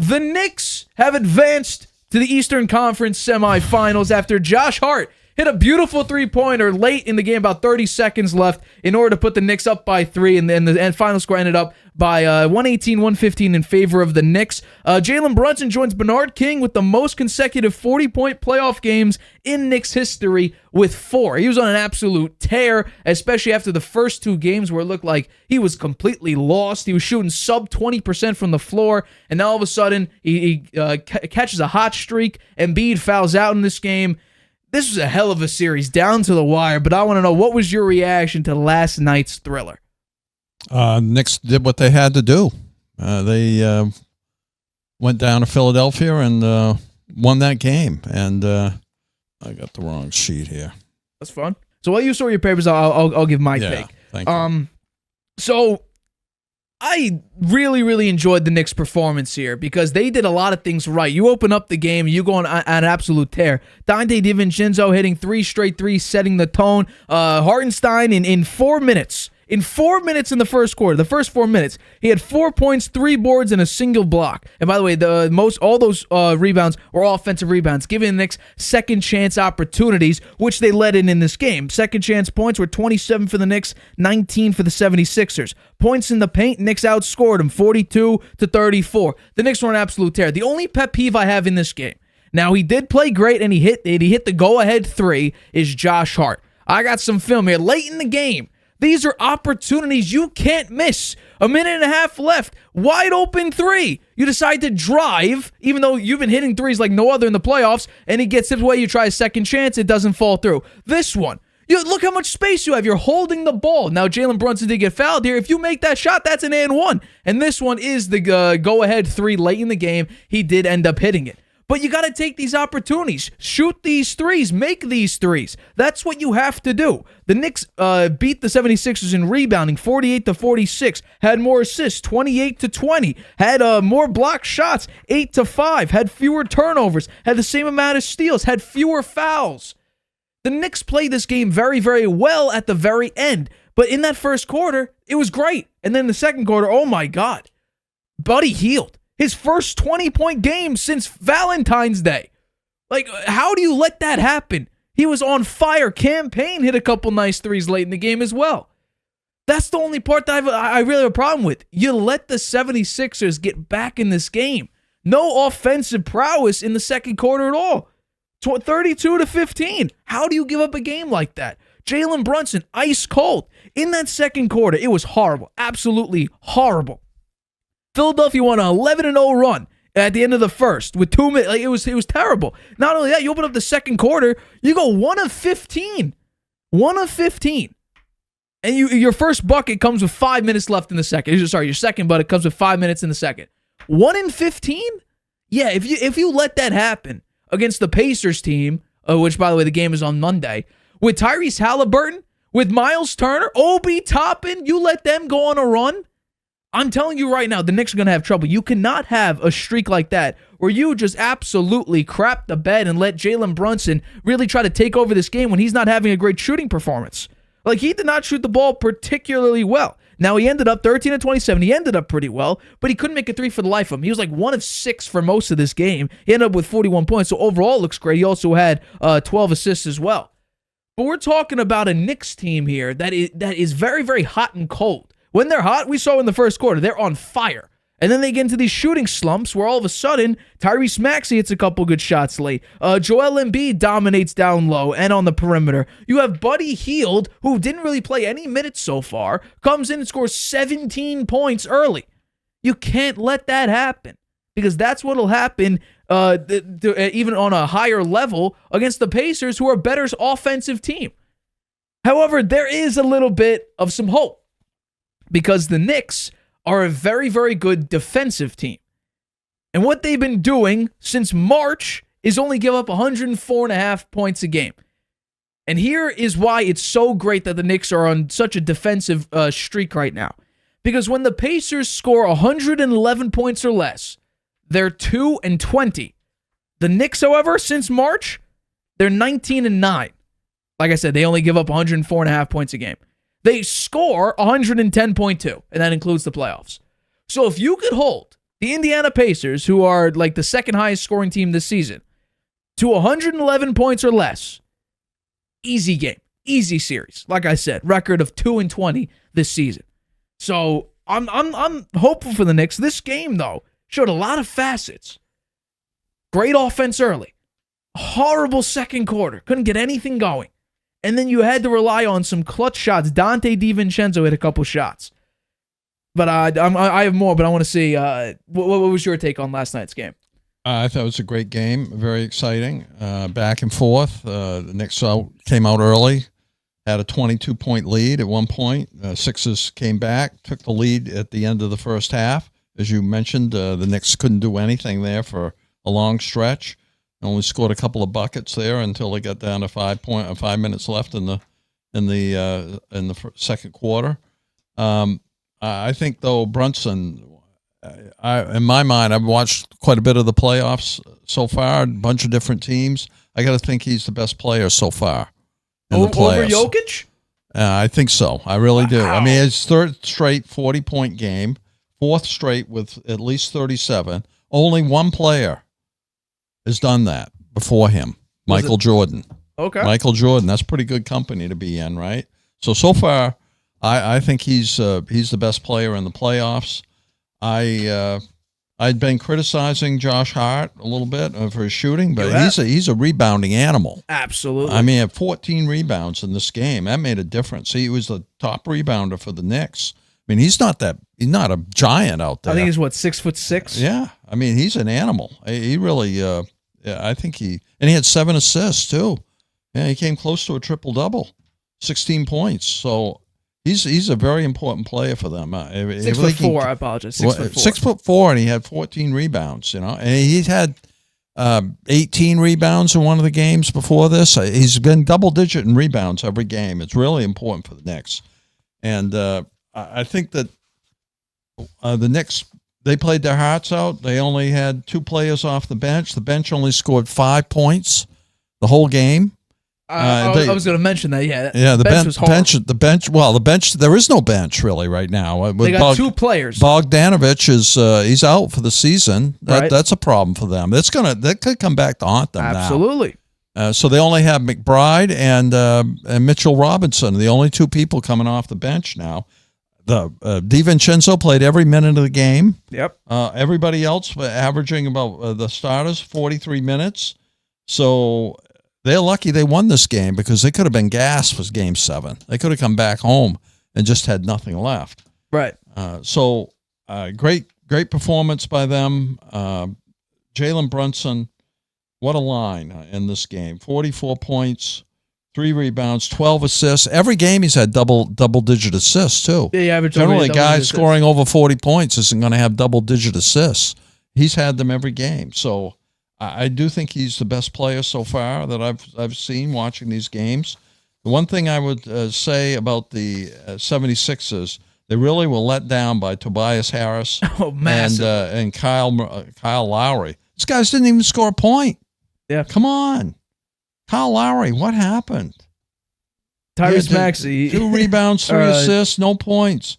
the Knicks have advanced to the Eastern Conference Semifinals after Josh Hart hit a beautiful three-pointer late in the game, about 30 seconds left, in order to put the Knicks up by 3, and the final score ended up by 118-115 in favor of the Knicks. Jalen Brunson joins Bernard King with the most consecutive 40-point playoff games in Knicks history with 4. He was on an absolute tear, especially after the first 2 games where it looked like he was completely lost. He was shooting sub 20% from the floor, and now all of a sudden he catches a hot streak. Embiid fouls out in this game. This was a hell of a series, down to the wire, but I want to know, what was your reaction to last night's thriller? Knicks did what they had to do. They went down to Philadelphia and won that game. And I got the wrong sheet here. That's fun. So while you sort your papers, I'll give my take. Thank you. So I really, really enjoyed the Knicks' performance here because they did a lot of things right. You open up the game, you go on an absolute tear. Donte Divincenzo hitting 3 straight threes, setting the tone. Hartenstein in 4 minutes. In 4 minutes in the first quarter, the first 4 minutes, he had 4 points, 3 boards, and a single block. And by the way, all those rebounds were all offensive rebounds, giving the Knicks second chance opportunities, which they led in this game. Second chance points were 27 for the Knicks, 19 for the 76ers. Points in the paint, Knicks outscored them 42-34. The Knicks were an absolute tear. The only pet peeve I have in this game, now he did play great and he hit the go-ahead 3, is Josh Hart. I got some film here late in the game. These are opportunities you can't miss. A minute and a half left. Wide open 3. You decide to drive, even though you've been hitting threes like no other in the playoffs, and he gets tipped away. You try a second chance. It doesn't fall through. This one, look how much space you have. You're holding the ball. Now, Jalen Brunson did get fouled here. If you make that shot, that's an and 1. And this one is the go-ahead 3 late in the game. He did end up hitting it. But you got to take these opportunities. Shoot these threes. Make these threes. That's what you have to do. The Knicks beat the 76ers in rebounding 48-46. Had more assists, 28-20. Had more block shots, 8-5. Had fewer turnovers. Had the same amount of steals. Had fewer fouls. The Knicks played this game very, very well at the very end. But in that first quarter, it was great. And then the second quarter, oh my God. Buddy Hield. His first 20-point game since Valentine's Day. Like, how do you let that happen? He was on fire. Campaign hit a couple nice threes late in the game as well. That's the only part that I really have a problem with. You let the 76ers get back in this game. No offensive prowess in the second quarter at all. 32-15. How do you give up a game like that? Jalen Brunson, ice cold. In that second quarter, it was horrible. Absolutely horrible. Philadelphia won an 11-0 run at the end of the first with 2 minutes. Like, it was terrible. Not only that, you open up the second quarter, you go 1 of 15. 1 of 15. And your first bucket comes with 5 minutes left in the second. Sorry, your second bucket comes with 5 minutes in the second. 1 in 15? Yeah, if you let that happen against the Pacers team, which, by the way, the game is on Monday, with Tyrese Halliburton, with Miles Turner, Obi Toppin, you let them go on a run? I'm telling you right now, the Knicks are going to have trouble. You cannot have a streak like that where you just absolutely crap the bed and let Jalen Brunson really try to take over this game when he's not having a great shooting performance. Like, he did not shoot the ball particularly well. Now, he ended up 13 of 27. He ended up pretty well, but he couldn't make a 3 for the life of him. He was like 1 of 6 for most of this game. He ended up with 41 points, so overall it looks great. He also had 12 assists as well. But we're talking about a Knicks team here that is very, very hot and cold. When they're hot, we saw in the first quarter, they're on fire. And then they get into these shooting slumps where all of a sudden, Tyrese Maxey hits a couple good shots late. Joel Embiid dominates down low and on the perimeter. You have Buddy Hield, who didn't really play any minutes so far, comes in and scores 17 points early. You can't let that happen because that's what will happen even on a higher level against the Pacers, who are a better offensive team. However, there is a little bit of some hope, because the Knicks are a very, very good defensive team. And what they've been doing since March is only give up 104.5 points a game. And here is why it's so great that the Knicks are on such a defensive streak right now. Because when the Pacers score 111 points or less, they're 2-20. The Knicks, however, since March, they're 19-9. Like I said, they only give up 104.5 points a game. They score 110.2, and that includes the playoffs. So if you could hold the Indiana Pacers, who are like the second highest scoring team this season, to 111 points or less. Easy game. Easy series. Like I said, record of 2-20 this season. So I'm hopeful for the Knicks. This game, though, showed a lot of facets. Great offense early. Horrible second quarter. Couldn't get anything going. And then you had to rely on some clutch shots. Donte DiVincenzo hit a couple shots. But I have more, but I want to see what was your take on last night's game? I thought it was a great game, very exciting, back and forth. The Knicks came out early, had a 22-point lead at one point. Sixers came back, took the lead at the end of the first half. As you mentioned, the Knicks couldn't do anything there for a long stretch. Only scored a couple of buckets there until they got down to 5 minutes left in the second quarter. I think though Brunson, in my mind, I've watched quite a bit of the playoffs so far, a bunch of different teams. I got to think he's the best player so far in the playoffs. Over Jokic? I think so. I really do. I mean, his third straight 40-point game, fourth straight with at least 37. Only one player has done that before him, Michael Jordan. Okay. Michael Jordan. That's pretty good company to be in, right? So far, I think he's the best player in the playoffs. I'd been criticizing Josh Hart a little bit for his shooting, but he's a rebounding animal. Absolutely. I mean, he had 14 rebounds in this game. That made a difference. He was the top rebounder for the Knicks. I mean, he's not a giant out there. I think he's 6'6". Yeah. I mean, he's an animal. He really. I think he had 7 assists too. Yeah, he came close to a triple-double, 16 points. So. He's a very important player for them. 6'4", I apologize. 6'4". 6'4", and he had 14 rebounds. And he had 18 rebounds in one of the games before this. He's been double-digit in rebounds every game. It's really important for the Knicks. And I think that the Knicks, they played their hearts out. They only had 2 players off the bench. The bench only scored 5 points the whole game. I was going to mention that. Yeah. The bench was horrible. The bench. There is no bench really right now. They got 2 players. Bogdanovich he's out for the season. Right. That's a problem for them. That could come back to haunt them. Absolutely. Now. So they only have McBride and Mitchell Robinson, the only 2 people coming off the bench now. The DiVincenzo played every minute of the game. Yep. Everybody else averaging about the starters 43 minutes. So. They're lucky they won this game because they could have been gassed for Game 7. They could have come back home and just had nothing left. Right. Great performance by them. Jalen Brunson, what a line in this game. 44 points, 3 rebounds, 12 assists. Every game he's had double-digit assists, too. Yeah, Generally, a guy scoring over 40 points isn't going to have double-digit assists. He's had them every game. So I do think he's the best player so far that I've seen watching these games. The one thing I would say about the 76ers, they really were let down by Tobias Harris and Kyle Lowry. These guys didn't even score a point. Yeah, come on, Kyle Lowry, what happened? Tyrese Maxey, 2 rebounds, 3 assists, no points.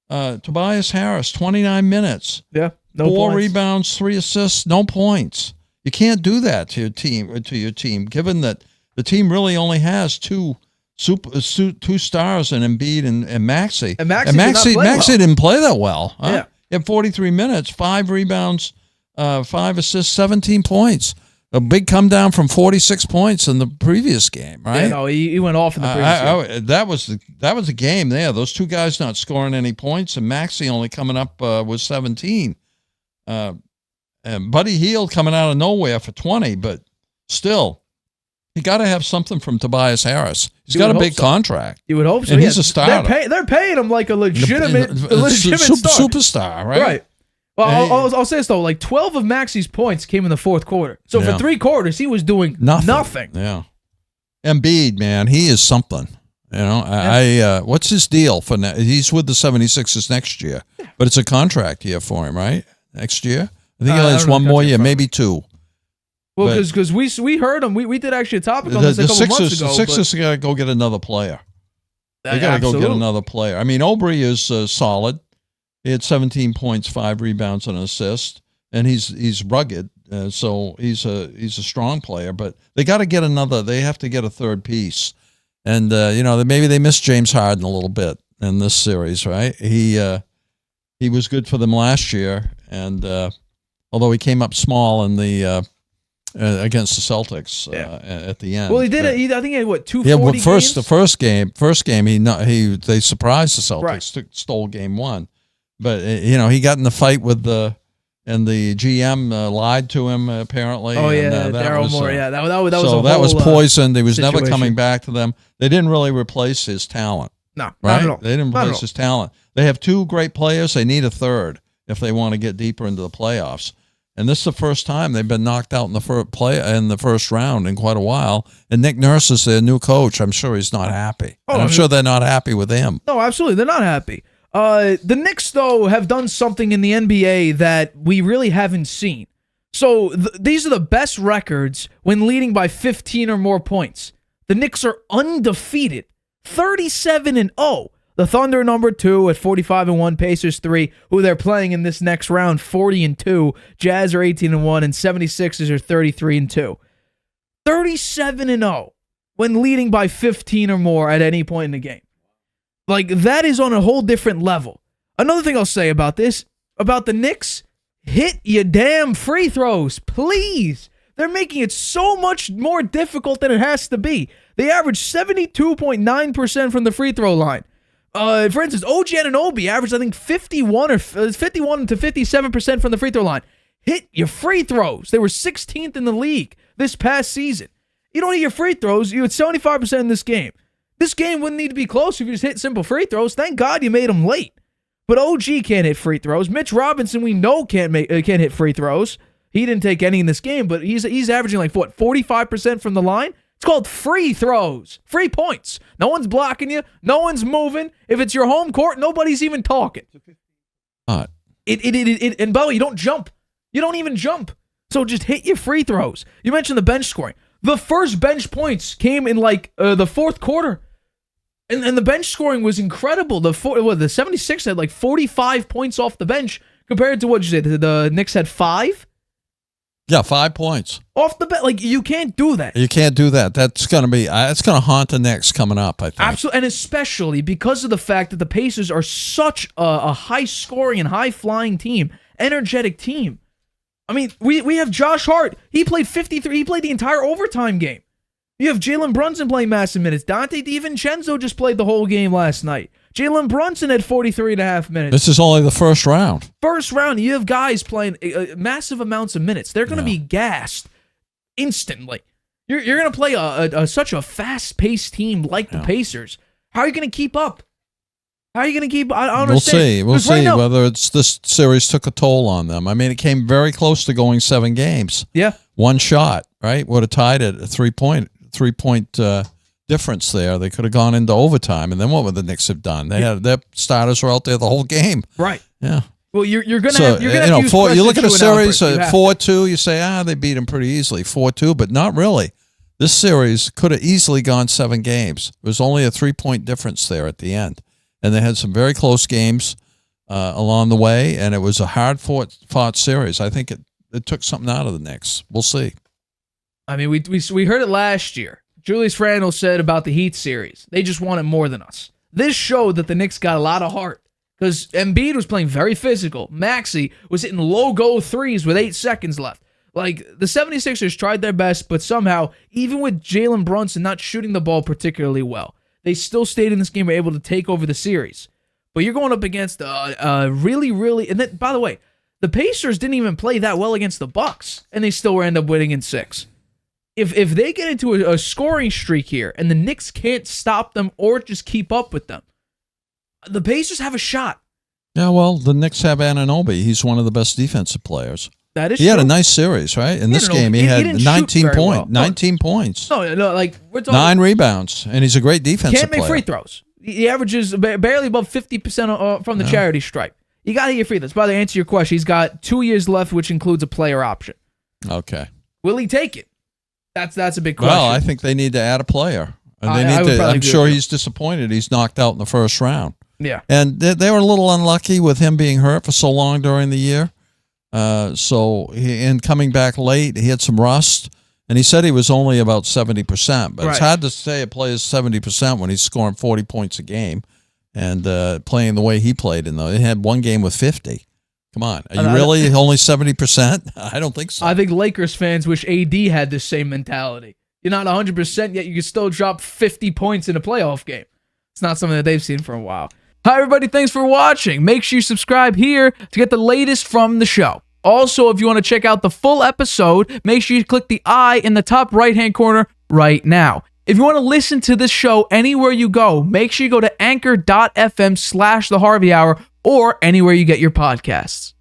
Tobias Harris, 29 minutes. Yeah, 4 rebounds, 3 assists, no points. You can't do that to your team, given that the team really only has 2 stars in Embiid and Maxey. And Maxey didn't play that well. Huh? Yeah. He had 43 minutes, 5 rebounds, 5 assists, 17 points. A big come down from 46 points in the previous game, right? Yeah, no, he went off in the previous game. That was the game there. Those 2 guys not scoring any points, and Maxey only coming up with 17. And Buddy Hield coming out of nowhere for 20, but still, you got to have something from Tobias Harris. He's got a big contract. You would hope so. And he's a starter. They're paying him like a legitimate superstar, right? Right. Well, I'll say this, though. Like, 12 of Maxey's points came in the fourth quarter. So for 3 quarters, he was doing nothing. Yeah. Embiid, man, he is something. What's his deal for now? He's with the 76ers next year, but it's a contract year for him, right? Next year? I think he has 1 more year, maybe 2. Well, because we heard him. We did actually a topic on this a couple months ago. The Sixers got to go get another player. They got to go get another player. I mean, Obrey is solid. He had 17 points, 5 rebounds, and an assist, and he's rugged. So he's a strong player. But they got to get another. They have to get a third piece, and maybe they missed James Harden a little bit in this series, right? He was good for them last year, and although he came up small in the against the Celtics at the end. Well, he did. I think he had what 240. Yeah, well, first game they surprised the Celtics, stole game 1, but he got in the fight with the GM lied to him apparently. Oh yeah, Daryl Morey. That was poisoned. He was situation. Never coming back to them. They didn't really replace his talent. No, right? Not at all. They didn't replace his talent. They have 2 great players. They need a third if they want to get deeper into the playoffs. And this is the first time they've been knocked out in the first round in quite a while. And Nick Nurse is their new coach. I'm sure he's not happy. I'm sure they're not happy with him. No, absolutely, they're not happy. The Knicks, though, have done something in the NBA that we really haven't seen. So these are the best records when leading by 15 or more points. The Knicks are undefeated, 37-0. The Thunder are number 2 at 45-1. Pacers 3, who they're playing in this next round, 40-2. Jazz are 18-1, and 76ers are 33-2. 37-0 when leading by 15 or more at any point in the game. Like, that is on a whole different level. Another thing I'll say about this, about the Knicks, hit your damn free throws, please. They're making it so much more difficult than it has to be. They average 72.9% from the free throw line. For instance, OG Anunoby averaged, I think, 51 to 57% from the free throw line. Hit your free throws. They were 16th in the league this past season. You don't hit your free throws, you had 75% in this game. This game wouldn't need to be close if you just hit simple free throws. Thank God you made them late. But OG can't hit free throws. Mitch Robinson, we know can't hit free throws. He didn't take any in this game, but he's averaging 45% from the line. It's called free throws, free points. No one's blocking you. No one's moving. If it's your home court, nobody's even talking. And by the way, you don't jump. You don't even jump. So just hit your free throws. You mentioned the bench scoring. The first bench points came in the fourth quarter. And the bench scoring was incredible. The 76ers had 45 points off the bench compared to what you say. The Knicks had 5? Yeah, 5 points off the bench. You can't do that. You can't do that. That's gonna be. It's gonna haunt the Knicks coming up, I think. Absolutely, and especially because of the fact that the Pacers are such a high-scoring and high-flying team, energetic team. I mean, we have Josh Hart. He played 53. He played the entire overtime game. You have Jalen Brunson playing massive minutes. Donte DiVincenzo just played the whole game last night. Jalen Brunson had 43.5 minutes. This is only the first round. First round, you have guys playing massive amounts of minutes. They're going to be gassed instantly. You're going to play such a fast-paced team like the Pacers. How are you going to keep up? How are you going to keep? I don't understand. We'll see whether this series took a toll on them. I mean, it came very close to going 7 games. Yeah, one shot, right? Would have tied it a 3-point difference there. They could have gone into overtime, and then what would the Knicks have done? They had their starters were out there the whole game. Right. Yeah. Well, you're gonna have to use you look at a series 4-2. You say they beat them pretty easily 4-2, but not really. This series could have easily gone 7 games. There was only a 3-point difference there at the end, and they had some very close games along the way, and it was a hard fought series. I think it took something out of the Knicks. We'll see. I mean, we heard it last year. Julius Randle said about the Heat series, they just wanted more than us. This showed that the Knicks got a lot of heart because Embiid was playing very physical. Maxey was hitting low-go threes with 8 seconds left. The 76ers tried their best, but somehow, even with Jalen Brunson not shooting the ball particularly well, they still stayed in this game and were able to take over the series. But you're going up against really, really... And then, by the way, the Pacers didn't even play that well against the Bucks, and they still end up winning in 6. If they get into a scoring streak here and the Knicks can't stop them or just keep up with them, the Pacers have a shot. Yeah, well, the Knicks have Anunoby. He's one of the best defensive players. That is true. He had a nice series, right? In this game, he had 19 points. 19 points. No, we're talking 9 rebounds, and he's a great defensive player. Can't make free throws. He averages barely above 50% from the charity stripe. You got to hit your free throws. By the way, to answer your question, he's got 2 years left, which includes a player option. Okay. Will he take it? That's a big question. Well, I think they need to add a player. And I'm sure he's disappointed he's knocked out in the first round. Yeah. And they were a little unlucky with him being hurt for so long during the year. And coming back late, he had some rust. And he said he was only about 70%. But it's hard to say a player's 70% when he's scoring 40 points a game and playing the way he played. He had one game with 50. Come on. Are you really only 70%? I don't think so. I think Lakers fans wish AD had the same mentality. You're not 100%, yet you can still drop 50 points in a playoff game. It's not something that they've seen for a while. Hi, everybody. Thanks for watching. Make sure you subscribe here to get the latest from the show. Also, if you want to check out the full episode, make sure you click the I in the top right-hand corner right now. If you want to listen to this show anywhere you go, make sure you go to anchor.fm/The Harvey Hour or anywhere you get your podcasts.